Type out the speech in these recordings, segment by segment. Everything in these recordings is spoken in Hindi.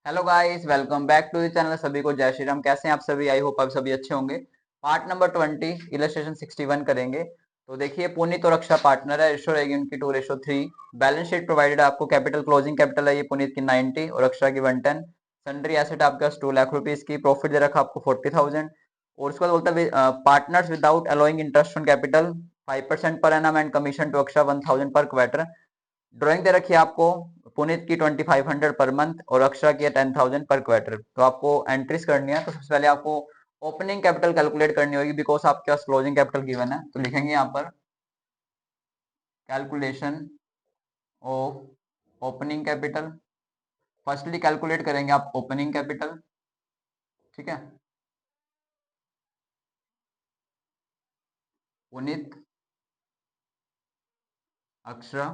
Hello guys, welcome back to the channel. सभी को जय श्री राम। कैसे हैं आप सभी? आई होप आप सभी अच्छे होंगे। पार्ट नंबर 20 इलस्ट्रेशन 61 करेंगे। तो देखिए, पुनीत और अक्षरा पार्टनर है, रेशो रहेगी उनकी 2:3। बैलेंस शीट प्रोवाइडेड आपको। कैपिटल, क्लोजिंग कैपिटल है ये पुनीत की 90 और अक्षरा की 110। सन्ड्री एसेट आपके पास 2 लाख रुपीज की। प्रॉफिट दे रखा आपको 40,000। और उसके बाद बोलता है partners without allowing interest on capital 5% per annum and commission to Akshara 1,000 per quarter. Drawing दे रखी है आपको पुनीत की 2500 पर मंथ और अक्षरा की 10,000 पर क्वार्टर। तो आपको एंट्रीज करनी है। तो सबसे पहले आपको ओपनिंग कैपिटल कैलकुलेट करनी होगी, बिकॉज आपके पास क्लोजिंग कैपिटल गिवन है। तो लिखेंगे यहाँ पर calculation of opening capital. Firstly calculate करेंगे आप ओपनिंग कैपिटल, ठीक है। पुनीत, अक्षरा,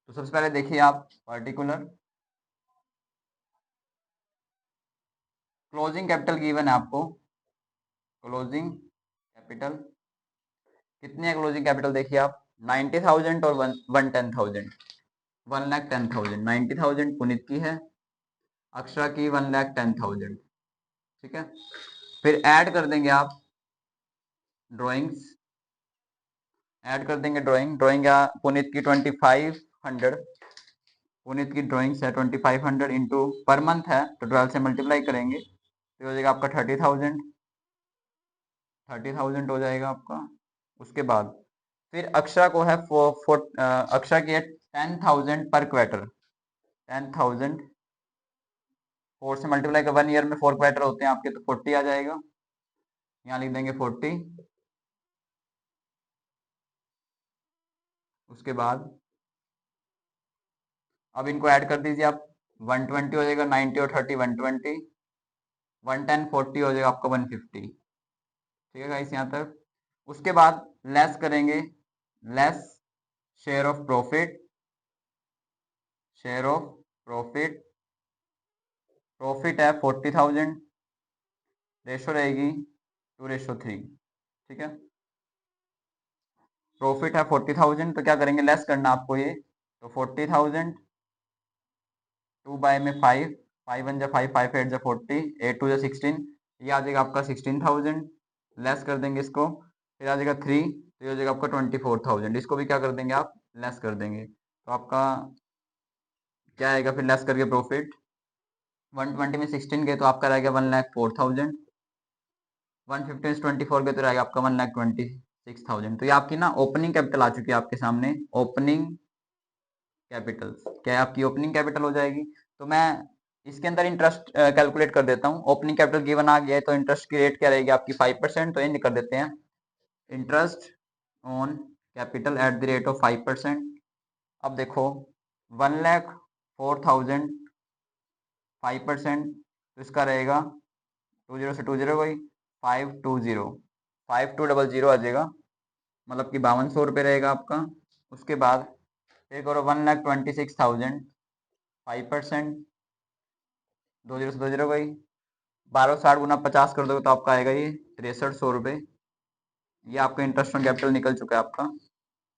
तो सबसे पहले देखिए आप पर्टिकुलर क्लोजिंग कैपिटल गिवन है आपको। क्लोजिंग कैपिटल कितनी है? क्लोजिंग कैपिटल देखिए आप 90,000 और 110,000। 1,10,000 90,000 पुनीत की है, अक्षरा की 1,10,000, ठीक है। फिर ऐड कर देंगे आप ड्राइंग्स, ऐड कर देंगे ड्राइंग या पुनीत की 2,500। पुनीत की ड्राइंग्स है 2,500 इंटू पर मंथ है तो 12 से मल्टीप्लाई करेंगे तो हो जाएगा आपका 30,000। 30,000 हो जाएगा आपका। उसके बाद फिर अक्षरा को है अक्षरा की है 10,000 पर क्वार्टर। 10,000 4 से मल्टीप्लाई कर 1 ईयर में 4 क्वार्टर होते हैं आपके, तो 40 आ जाएगा। यहाँ लिख देंगे 40। उसके बाद अब इनको ऐड कर दीजिए आप। 120 हो जाएगा, 90 और 30 120, 110 40 हो जाएगा आपका 150। ठीक है गाइस यहाँ तक। उसके बाद लेस करेंगे, less share of profit. Share of profit, profit है 40,000, रेशो रहेगी 2:3, ठीक है। प्रॉफिट है 40,000 तो क्या करेंगे, लेस करना आपको ये। तो 40,000 2 बाय में 5, 5 1 जा 5, 5 8 जा 40, 8 2 जा 16, ये आ जाएगा आपका 16,000। लेस कर देंगे इसको, फिर आ जाएगा 3, तो ये हो जाएगा आपका 24,000। इसको भी क्या कर देंगे आप, लेस कर देंगे। तो आपका क्या आएगा फिर लेस करके प्रॉफिट? 120 में 16 गए तो आपका रहेगा 1,04,000। 150 में 24 गए तो रहेगा आपका 1,26,000। तो ये आपकी ना ओपनिंग कैपिटल आ चुकी है आपके सामने। ओपनिंग कैपिटल क्या है? आपकी ओपनिंग कैपिटल हो जाएगी। तो मैं इसके अंदर इंटरेस्ट कैलकुलेट कर देता हूँ। ओपनिंग कैपिटल गिवन आ गया है तो इंटरेस्ट की रेट क्या रहेगी आपकी 5%। तो ये कर देते हैं interest on capital at the rate of 5%। अब देखो 1,04,000 5%, तो इसका रहेगा 20 से 20 गई 520, 5200 आ जाएगा, मतलब कि 5,200 रहेगा आपका। उसके बाद फिर करो 1,26,000 5%, 20 से 20 गई 1260 गुना 50 कर दोगे तो आपका आएगा ये 6300 रुपये। ये आपका इंटरेस्ट ऑन कैपिटल निकल चुका है आपका,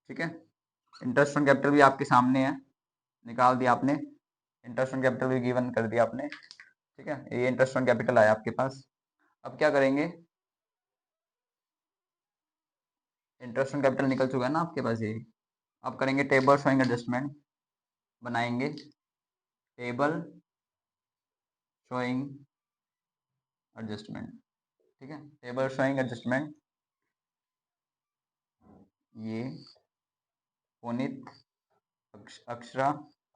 ठीक है। इंटरेस्ट ऑन कैपिटल भी आपके सामने है, निकाल दिया आपने। इंटरेस्ट ऑन कैपिटल भी गिवन कर दिया आपने, ठीक है। ये इंटरेस्ट ऑन कैपिटल आया आपके पास। अब क्या करेंगे, इंटरेस्ट ऑन कैपिटल निकल चुका है ना आपके पास ये। अब करेंगे टेबल शोइंग एडजस्टमेंट, बनाएंगे टेबल शोइंग एडजस्टमेंट, ठीक है। टेबल शोइंग एडजस्टमेंट, ये Puneet, Akshara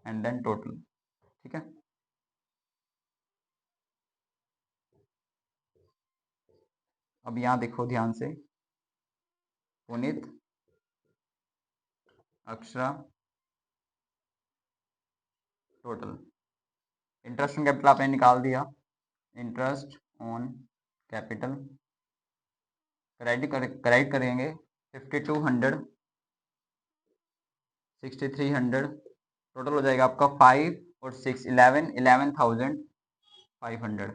and then total, ठीक है। अब यहाँ देखो ध्यान से, Puneet, Akshara, total. Interest on capital आपने निकाल दिया। इंटरेस्ट ऑन कैपिटल करेक्ट करेंगे 5200, 6300, टोटल हो जाएगा आपका 5 और 6 11,500।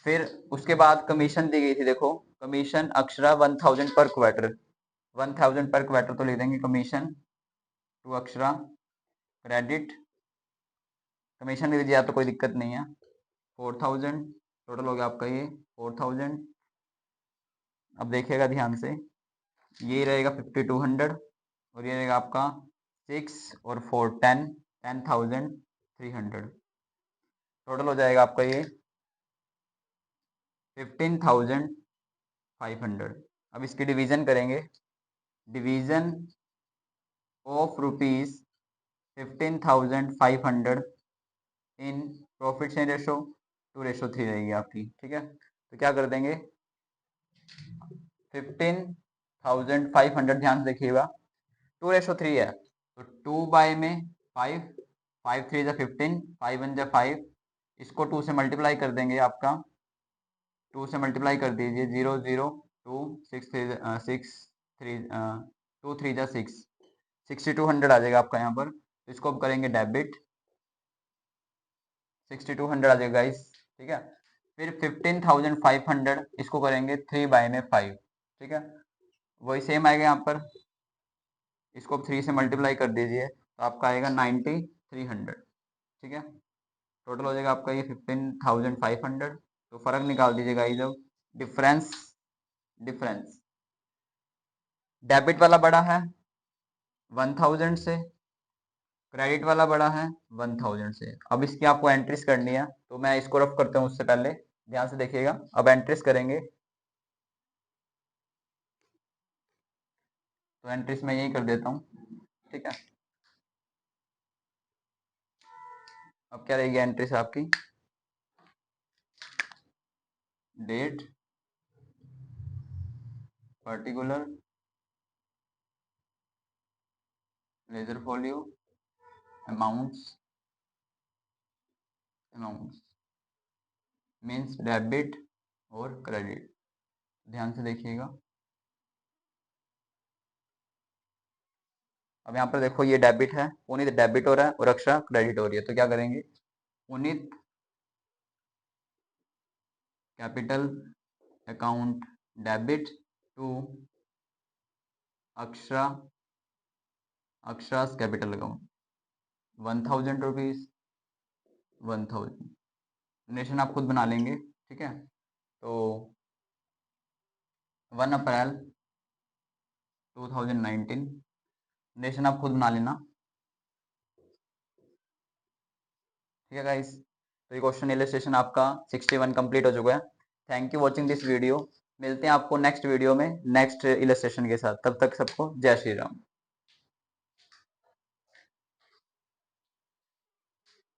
फिर उसके बाद कमीशन दी गई थी, देखो कमीशन अक्षरा 1,000 पर क्वार्टर, 1000 पर क्वार्टर तो लिख देंगे commission to Akshara. Credit commission लिख दीजिए आप, तो कोई दिक्कत नहीं है। 4000 टोटल हो गया आपका ये 4000। अब देखिएगा ध्यान से, ये रहेगा 5200 और ये रहेगा आपका 6 और 4 10,300। टोटल हो जाएगा आपका ये 15,500। अब इसकी डिवीजन करेंगे, division of rupees 15,500 in profit share ratio 2:3 रहेगी आपकी, ठीक है। तो क्या कर देंगे, 15,500 ध्यान से देखिएगा 2:3 है, तो 2 बाय में 5, 5 3 जा 15, 5 1 जा 5, इसको 2 से मल्टीप्लाई कर देंगे आपका, 2 से मल्टीप्लाई कर दीजिए 0 0 2 6 3 6 3 2 3 जा 6, 6200 आ जाएगा आपका यहाँ पर। तो इसको अब करेंगे डेबिट, 6200 आ जाएगा गाइस, ठीक है। फिर 15,500 इसको करेंगे 3 बाय में 5, ठीक है। वही सेम आएगा यहाँ पर, इसको 3 से मल्टीप्लाई कर दीजिए तो आपका आएगा 9300, ठीक है। टोटल हो जाएगा आपका ये 15,500। तो फर्क निकाल दीजिएगा गाइस। अब डिफरेंस, डिफरेंस डेबिट वाला बड़ा है 1000 से, क्रेडिट वाला बड़ा है 1000 से। अब इसकी आपको एंट्रीज करनी है, तो मैं इसको रफ करता हूँ उससे पहले, ध्यान से देखिएगा। अब एंट्रीज करेंगे, तो एंट्रीज मैं यही कर देता हूँ, ठीक है। अब क्या रहेगी एंट्रीज आपकी, date, particular, ledger folio, amounts, amounts means debit और क्रेडिट। ध्यान से देखिएगा। अब यहाँ पर देखो ये डेबिट है, पुनीत डेबिट हो रहा है और अक्षरा क्रेडिट हो रही है। तो क्या करेंगे, Puneet capital account debit to Akshara, Akshara's capital account 1000 rupees, 1000। नेशन आप खुद बना लेंगे, ठीक है। तो 1 अप्रैल 2019 नेशन आप खुद बना लेना, ठीक है गाइस। तो ये क्वेश्चन इलस्ट्रेशन आपका 61 कंप्लीट हो चुका है। Thank you watching this video. मिलते हैं आपको नेक्स्ट वीडियो में नेक्स्ट इलस्ट्रेशन के साथ। तब तक सबको जय श्री राम।